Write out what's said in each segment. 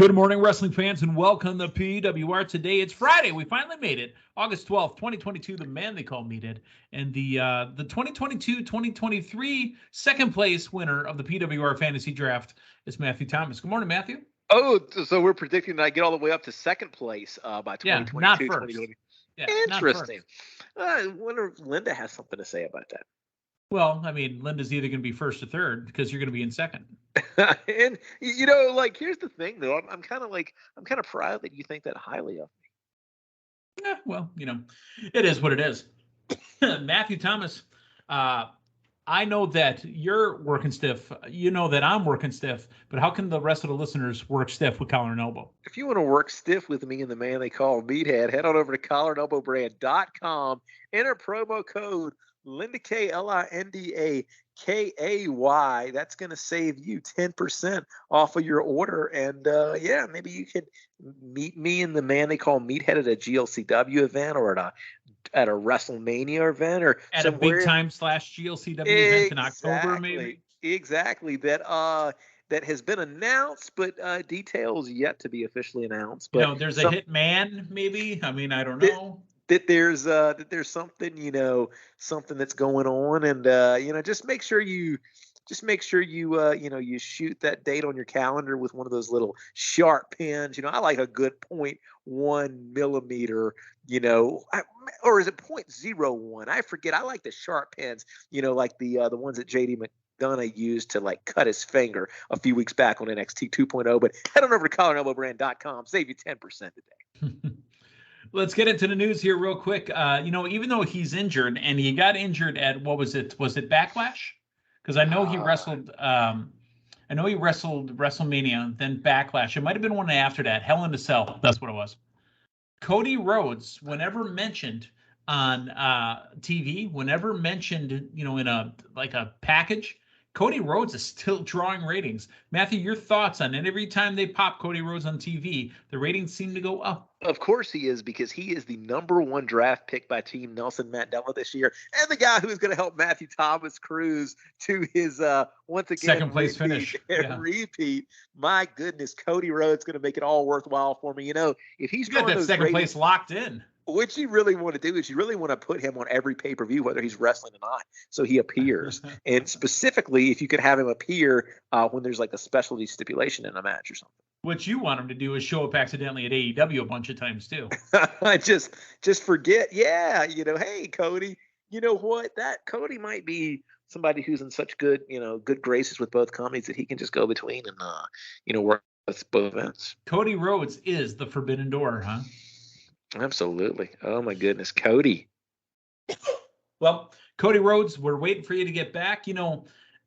Good morning, wrestling fans, and welcome to PWR Today. It's Friday. We finally made it. August 12th, 2022, the man they call Meathead. And the 2022-2023 second place winner of the PWR Fantasy Draft is Matthew Thomas. Good morning, Matthew. Oh, so we're predicting that I get all the way up to second place by 2022. Not first. 2020. Yeah, interesting. I wonder if Linda has something to say about that. Well, I mean, Linda's either going to be first or third because you're going to be in second. And here's the thing, though. I'm kind of proud that you think that highly of me. Yeah, well, it is what it is. Matthew Thomas, I know that you're working stiff. You know that I'm working stiff. But how can the rest of the listeners work stiff with collar and elbow? If you want to work stiff with me and the man they call Meathead, head on over to collarandelbowbrand.com. Enter promo code Linda K, LINDAKAY. That's going to save you 10% off of your order. And maybe you could meet me and the man they call Meathead at a GLCW event or at a WrestleMania event or at a big time /GLCW event in October, maybe. Exactly. That has been announced, but details yet to be officially announced. But there's a hit man, maybe. I mean, I don't know. That there's something something that's going on, and just make sure you you shoot that date on your calendar with one of those little sharp pens. I like a good 0.1 millimeter, or is it 0.01? I forget. I like the sharp pens, like the ones that JD McDonough used to cut his finger a few weeks back on NXT 2.0. But head on over to collarandelbowbrand.com. Save you 10% today. Let's get into the news here real quick. Even though he's injured, and he got injured at, what was it? Was it Backlash? Because I know he wrestled. I know he wrestled WrestleMania, then Backlash. It might have been one after that. Hell in a Cell. That's what it was. Cody Rhodes, whenever mentioned on TV, whenever mentioned, in a package, Cody Rhodes is still drawing ratings. Matthew, your thoughts on it? Every time they pop Cody Rhodes on TV, the ratings seem to go up. Of course he is, because he is the #1 draft pick by Team Nelson Mandela this year, and the guy who is going to help Matthew Thomas cruise to his once again second place finish. Repeat. My goodness, Cody Rhodes going to make it all worthwhile for me. If he's got that second place locked in. What you really want to do is you really want to put him on every pay-per-view, whether he's wrestling or not, so he appears. And specifically, if you could have him appear when there's a specialty stipulation in a match or something. What you want him to do is show up accidentally at AEW a bunch of times too. just forget. Yeah, hey Cody, you know what? That Cody might be somebody who's in such good graces with both companies that he can just go between and work with both events. Cody Rhodes is the forbidden door, huh? Absolutely. Oh my goodness, Cody. Well, Cody Rhodes, we're waiting for you to get back.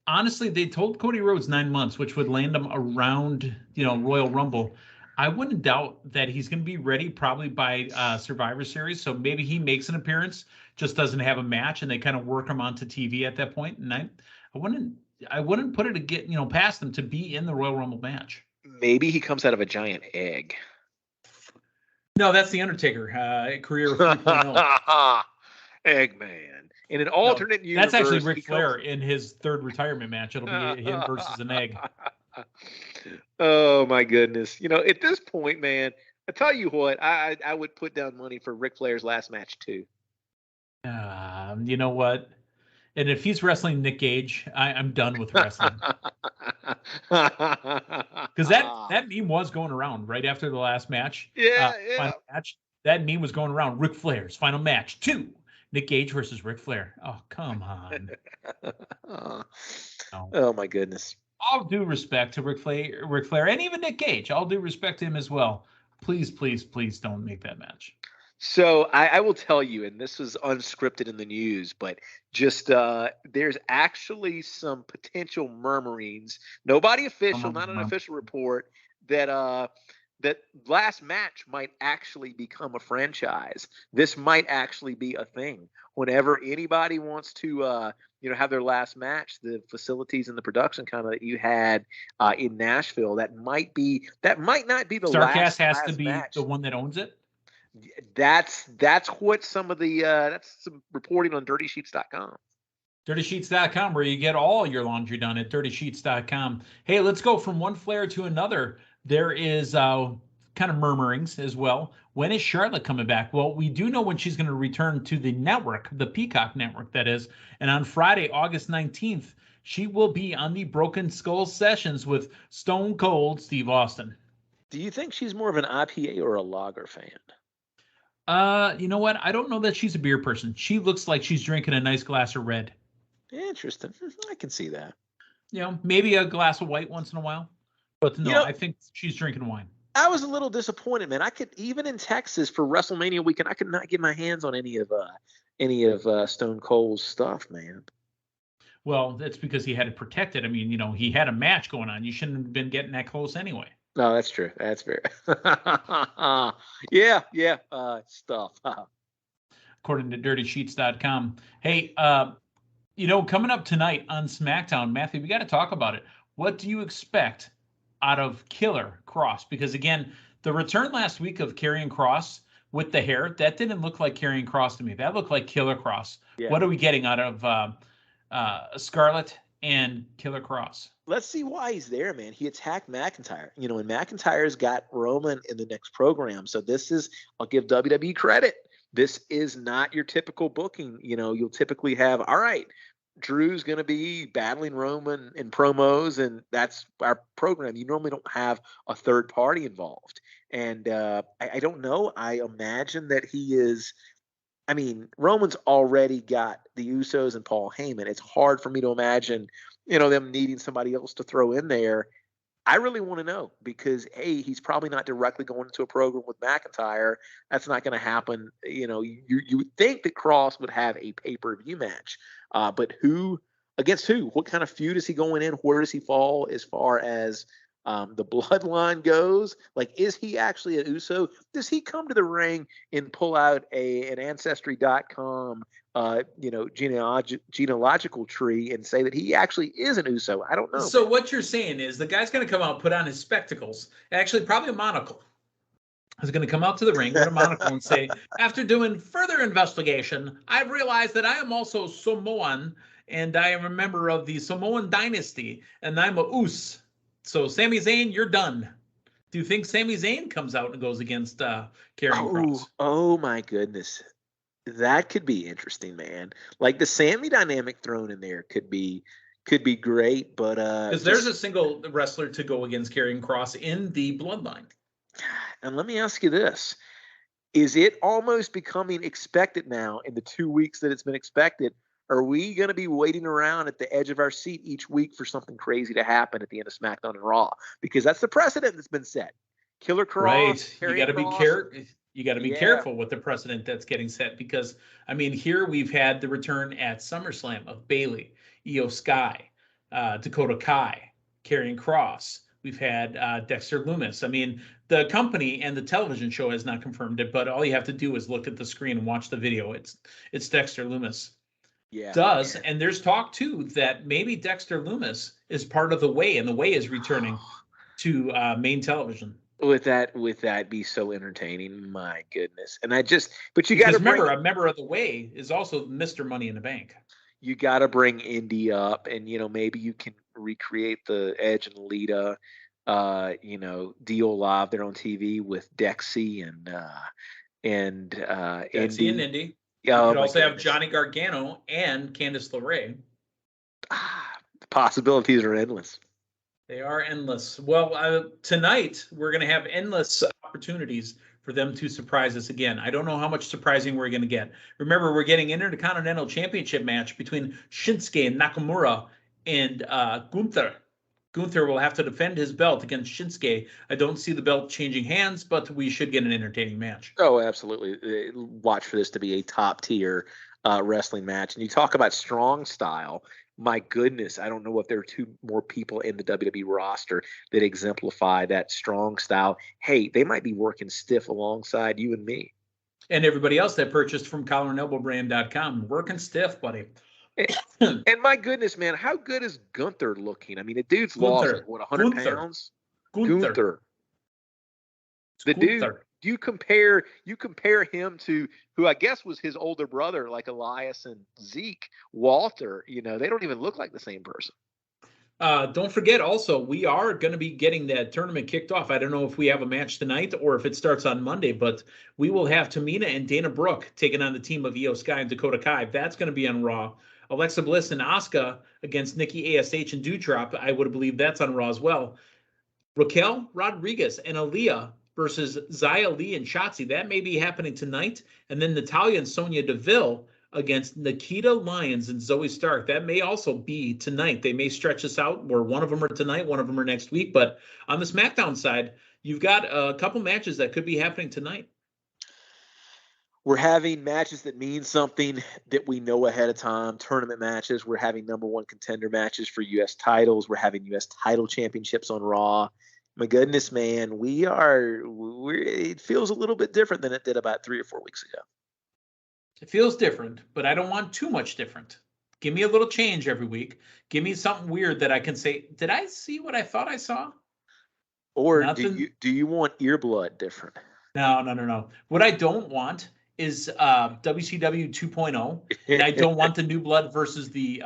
Honestly, they told Cody Rhodes 9 months, which would land him around, Royal Rumble. I wouldn't doubt that he's going to be ready probably by Survivor Series. So maybe he makes an appearance, just doesn't have a match, and they kind of work him onto TV at that point. And I wouldn't put it to get past them to be in the Royal Rumble match. Maybe he comes out of a giant egg. No, that's the Undertaker career 3.0. Eggman. In an alternate universe, that's actually Ric Flair in his third retirement match. It'll be him versus an egg. Oh my goodness! At this point, man, I tell you what, I would put down money for Ric Flair's last match too. You know what? And if he's wrestling Nick Gage, I'm done with wrestling. Because that meme was going around right after the last match. Final match. That meme was going around. Ric Flair's final match 2. Nick Gage versus Ric Flair. Oh, come on. Oh my goodness. All due respect to Ric Flair, and even Nick Gage. All due respect to him as well. Please, please, please don't make that match. So I will tell you, and this was unscripted in the news, but just there's actually some potential murmurings. Nobody official, not an official report, that that last match might actually become a franchise. This might actually be a thing. Whenever anybody wants to, have their last match, the facilities and the production kind of that you had in Nashville, that might not be the Starcast has last to be match. The one that owns it. That's what some of the that's some reporting on DirtySheets.com. DirtySheets.com, where you get all your laundry done at DirtySheets.com. Hey, let's go from one Flair to another. There is kind of murmurings as well. When is Charlotte coming back? Well, we do know when she's going to return to the network, the Peacock network, that is. And on Friday, August 19th, she will be on the Broken Skull Sessions with Stone Cold Steve Austin. Do you think she's more of an IPA or a lager fan? You know what? I don't know that she's a beer person. She looks like she's drinking a nice glass of red. Interesting. I can see that. You know, maybe a glass of white once in a while. But no, I think she's drinking wine. I was a little disappointed, man. I could, even in Texas for WrestleMania weekend, I could not get my hands on any of Stone Cold's stuff, man. Well, that's because he had it protected. I mean, you know, he had a match going on. You shouldn't have been getting that close anyway. No, that's true. That's fair. Yeah. Stuff. According to DirtySheets.com. Hey, you know, coming up tonight on Smackdown, Matthew, we got to talk about it. What do you expect out of Killer Cross? Because again, the return last week of Karrion Kross with the hair, that didn't look like Karrion Kross to me. That looked like Killer Cross. Yeah. What are we getting out of Scarlett and Killer Kross? Let's see why he's there, man. He attacked McIntyre, you know, and McIntyre's got Roman in the next program. So this is, I'll give WWE credit. This is not your typical booking. You know, you'll typically have, all right, Drew's going to be battling Roman in promos, and that's our program. You normally don't have a third party involved. And I don't know. I imagine that he is, I mean, Roman's already got the Usos and Paul Heyman. It's hard for me to imagine, you know, them needing somebody else to throw in there. I really want to know because, hey, he's probably not directly going into a program with McIntyre. That's not going to happen. You know, you would think that Cross would have a pay-per-view match, but who against who? What kind of feud is he going in? Where does he fall as far as the bloodline goes? Like, is he actually an Uso? Does he come to the ring and pull out an Ancestry.com genealogical tree and say that he actually is an Uso? I don't know. So man, what you're saying is the guy's going to come out, put on his spectacles, actually probably a monocle. He's going to come out to the ring with a monocle and say, after doing further investigation, I've realized that I am also Samoan, and I am a member of the Samoan dynasty, and I'm a Us. So Sami Zayn, you're done. Do you think Sami Zayn comes out and goes against Karrion Kross? Oh my goodness. That could be interesting, man. Like the Sammy dynamic thrown in there could be great, but because there's a single wrestler to go against Karrion Kross in the bloodline. And let me ask you this: is it almost becoming expected now in the 2 weeks that it's been expected? Are we going to be waiting around at the edge of our seat each week for something crazy to happen at the end of SmackDown and Raw? Because that's the precedent that's been set. Killer Kross, right? You got to be careful. You got to be careful with the precedent that's getting set because, I mean, here we've had the return at SummerSlam of Bayley, Io Sky, Dakota Kai, Karrion Kross. We've had Dexter Lumis. I mean, the company and the television show has not confirmed it, but all you have to do is look at the screen and watch the video. It's Dexter Lumis. Yeah. And there's talk, too, that maybe Dexter Lumis is part of The Way, and The Way is returning to main television. Would that be so entertaining? My goodness. And but you got to remember, a member of The Way is also Mr. Money in the Bank. You got to bring Indy up, and, you know, maybe you can recreate the Edge and Lita, deal live there on TV with Dexy and Dexy and Indy. You could also have Johnny Gargano and Candice LeRae. The possibilities are endless. They are endless. Well, tonight we're going to have endless opportunities for them to surprise us again. I don't know how much surprising we're going to get. Remember, we're getting an Intercontinental Championship match between Shinsuke Nakamura and Gunther. Gunther will have to defend his belt against Shinsuke. I don't see the belt changing hands, but we should get an entertaining match. Oh, absolutely. Watch for this to be a top-tier wrestling match. And you talk about strong style. My goodness, I don't know if there are two more people in the WWE roster that exemplify that strong style. Hey, they might be working stiff alongside you and me. And everybody else that purchased from collarandelbowbrand.com. Working stiff, buddy. And my goodness, man, how good is Gunther looking? I mean, the dude's lost, like, what, 100 pounds? Gunther. The dude, you compare him to who I guess was his older brother, like Elias and Zeke, Walter. You know, they don't even look like the same person. Don't forget also, we are going to be getting that tournament kicked off. I don't know if we have a match tonight or if it starts on Monday, but we will have Tamina and Dana Brooke taking on the team of Io Sky and Dakota Kai. That's going to be on Raw. Alexa Bliss and Asuka against Nikki ASH and Doudrop. I would believe that's on Raw as well. Raquel Rodriguez and Aaliyah versus Xia Li and Shotzi. That may be happening tonight. And then Natalia and Sonya Deville against Nikita Lyons and Zoe Stark. That may also be tonight. They may stretch this out where one of them are tonight, one of them are next week. But on the SmackDown side, you've got a couple matches that could be happening tonight. We're having matches that mean something that we know ahead of time, tournament matches. We're having number one contender matches for U.S. titles. We're having U.S. title championships on Raw. My goodness, man, it feels a little bit different than it did about 3 or 4 weeks ago. It feels different, but I don't want too much different. Give me a little change every week. Give me something weird that I can say, did I see what I thought I saw? Or do you want earblood different? No. What I don't want is WCW 2.0. And I don't want the New Blood versus the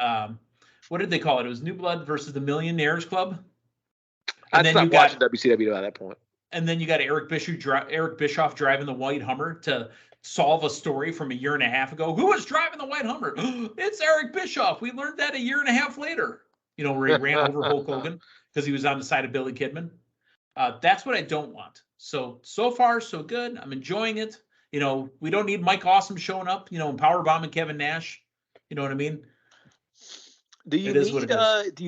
what did they call it? It was New Blood versus the Millionaires Club. And I stopped watching WCW by that point. And then you got Eric Bischoff driving the white Hummer to solve a story from a year and a half ago. Who was driving the white Hummer? It's Eric Bischoff. We learned that a year and a half later. Where he ran over Hulk Hogan because he was on the side of Billy Kidman. That's what I don't want. So far, so good. I'm enjoying it. We don't need Mike Awesome showing up, and powerbombing Kevin Nash. You know what I mean? Do you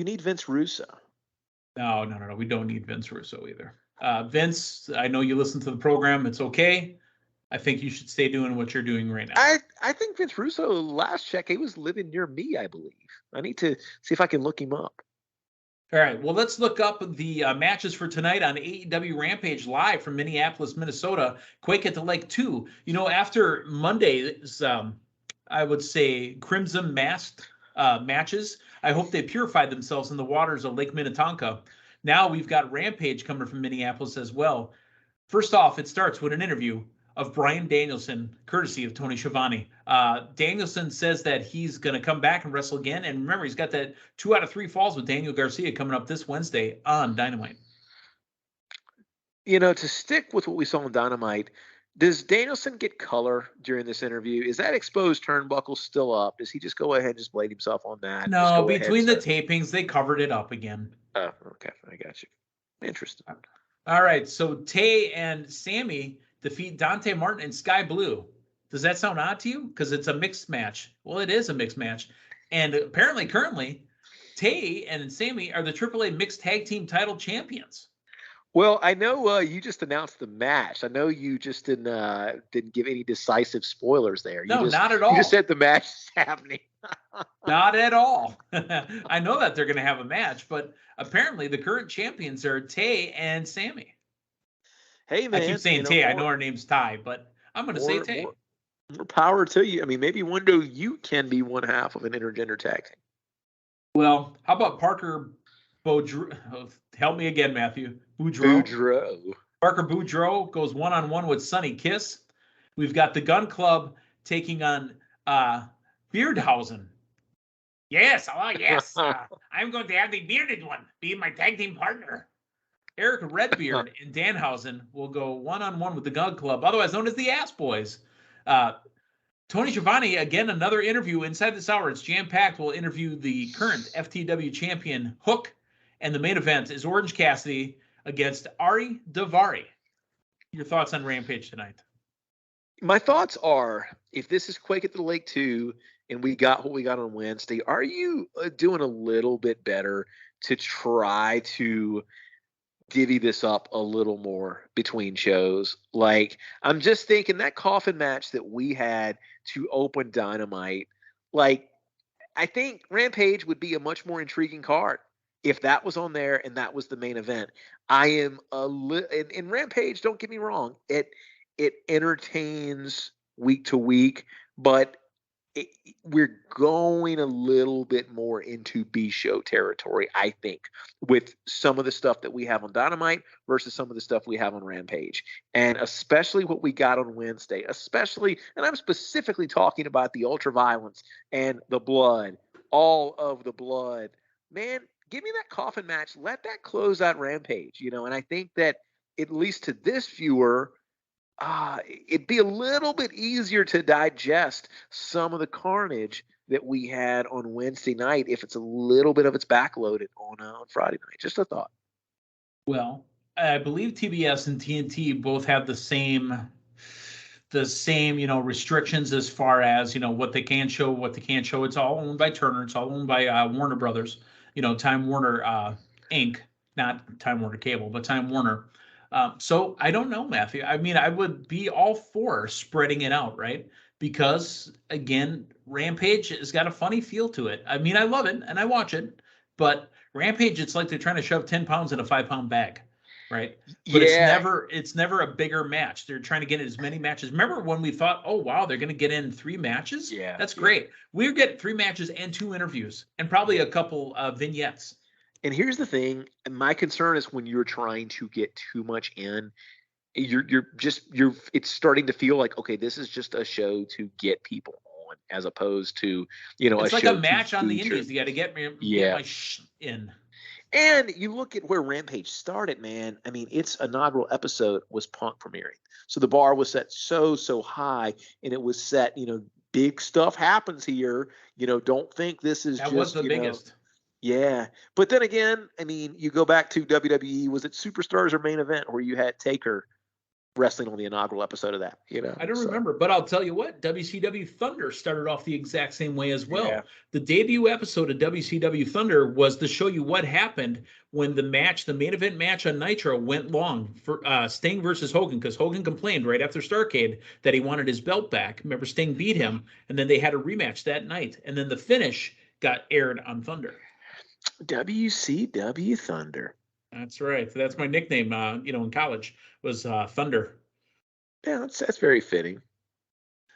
need Vince Russo? No. We don't need Vince Russo either. Vince, I know you listen to the program. It's okay. I think you should stay doing what you're doing right now. I think Vince Russo, last check, he was living near me, I believe. I need to see if I can look him up. All right. Well, let's look up the matches for tonight on AEW Rampage live from Minneapolis, Minnesota. Quake at the Lake 2. After Monday's, I would say, Crimson Masked matches, I hope they purified themselves in the waters of Lake Minnetonka. Now we've got Rampage coming from Minneapolis as well. First off, it starts with an interview of Bryan Danielson, courtesy of Tony Schiavone. Danielson says that he's going to come back and wrestle again. And remember, he's got that 2 out of 3 falls with Daniel Garcia coming up this Wednesday on Dynamite. To stick with what we saw on Dynamite, does Danielson get color during this interview? Is that exposed turnbuckle still up? Does he just go ahead and just blade himself on that? No, between the tapings, they covered it up again. Oh, okay. I got you. Interesting. All right. So Tay and Sammy defeat Dante Martin and Sky Blue. Does that sound odd to you? Because it's a mixed match. Well, it is a mixed match. And apparently, currently, Tay and Sammy are the AAA Mixed Tag Team Title champions. Well, I know you just announced the match. I know you just didn't give any decisive spoilers there. Not at all. You just said the match is happening. Not at all. I know that they're going to have a match, but apparently the current champions are Tay and Sammy. Hey, man. I keep saying Tay. I know her name's Ty, but I'm going to say Tay. More power to you. I mean, maybe one day you can be one half of an intergender tag team. Well, how about Parker Boudreaux? Help me again, Matthew. Boudreaux. Parker Boudreaux goes one-on-one with Sonny Kiss. We've got the Gun Club taking on Beardhausen. Yes. I'm going to have the bearded one be my tag team partner. Eric Redbeard and Danhausen will go one-on-one with the Gun Club, otherwise known as the Ass Boys. Tony Schiavone, again, another interview inside this hour. It's jam-packed. We'll interview the current FTW champion, Hook, and the main event is Orange Cassidy against Ari Daivari. Your thoughts on Rampage tonight? My thoughts are, if this is Quake at the Lake 2 and we got what we got on Wednesday, are you doing a little bit better to try to divvy this up a little more between shows? Like, I'm just thinking that coffin match that we had to open Dynamite, like, I think Rampage would be a much more intriguing card if that was on there and that was the main event. I am in Rampage, don't get me wrong, it entertains week to week, but we're going a little bit more into B-show territory, I think, with some of the stuff that we have on Dynamite versus some of the stuff we have on Rampage. And especially what we got on Wednesday, and I'm specifically talking about the ultra-violence and the blood, all of the blood. Man, give me that coffin match. Let that close out Rampage, you know. And I think that at least to this viewer, it'd be a little bit easier to digest some of the carnage that we had on Wednesday night if it's a little bit of it's backloaded on Friday night. Just a thought. Well, I believe TBS and TNT both have the same, restrictions as far as, what they can show, what they can't show. It's all owned by Turner. It's all owned by Warner Brothers, Time Warner Inc., not Time Warner Cable, but Time Warner. So I don't know, Matthew. I mean, I would be all for spreading it out, right? Because, again, Rampage has got a funny feel to it. I mean, I love it and I watch it, but Rampage, it's like they're trying to shove 10 pounds in a 5-pound bag, right? But it's never a bigger match. They're trying to get in as many matches. Remember when we thought, oh, wow, they're going to get in 3 matches? Yeah. That's great. We're getting 3 matches and 2 interviews and probably a couple vignettes. And here's the thing. My concern is when you're trying to get too much in, it's starting to feel like, okay, this is just a show to get people on, as opposed to, it's like a match on the Indies. You got to get me my in. And you look at where Rampage started, man. I mean, its inaugural episode was Punk premiering. So the bar was set so high, and it was set, big stuff happens here. Don't think this is that was the biggest. Yeah. But then again, I mean, you go back to WWE, was it Superstars or Main Event where you had Taker wrestling on the inaugural episode of that? I don't remember, but I'll tell you what, WCW Thunder started off the exact same way as well. Yeah. The debut episode of WCW Thunder was to show you what happened when the main event match on Nitro went long for Sting versus Hogan, because Hogan complained right after Starrcade that he wanted his belt back. Remember, Sting beat him, and then they had a rematch that night, and then the finish got aired on Thunder. WCW Thunder. That's right. That's my nickname, in college was Thunder. Yeah, that's very fitting.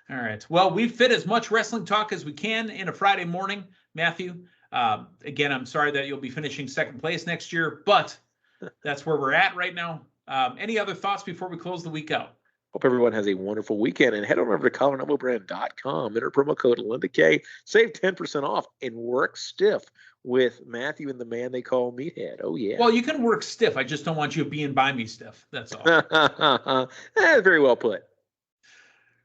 All right. Well, we've fit as much wrestling talk as we can in a Friday morning, Matthew. Again, I'm sorry that you'll be finishing second place next year, but that's where we're at right now. Any other thoughts before we close the week out? Hope everyone has a wonderful weekend, and head on over to ColoradoBrand.com. Enter promo code Linda K. Save 10% off and work stiff with Matthew and the man they call Meathead. Oh, yeah. Well, you can work stiff. I just don't want you being by me stiff. That's all. Very well put.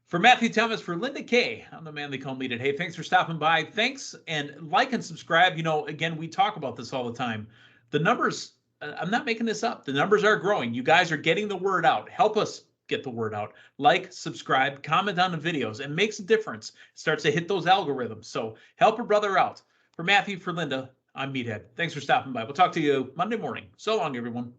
For Matthew Thomas, for Linda K., I'm the man they call Meathead. Hey, thanks for stopping by. Thanks, and like and subscribe. Again, we talk about this all the time. The numbers, I'm not making this up. The numbers are growing. You guys are getting the word out. Help us get the word out. Like, subscribe, comment on the videos. It makes a difference. It starts to hit those algorithms. So help a brother out. For Matthew, for Linda, I'm Meathead. Thanks for stopping by. We'll talk to you Monday morning. So long, everyone.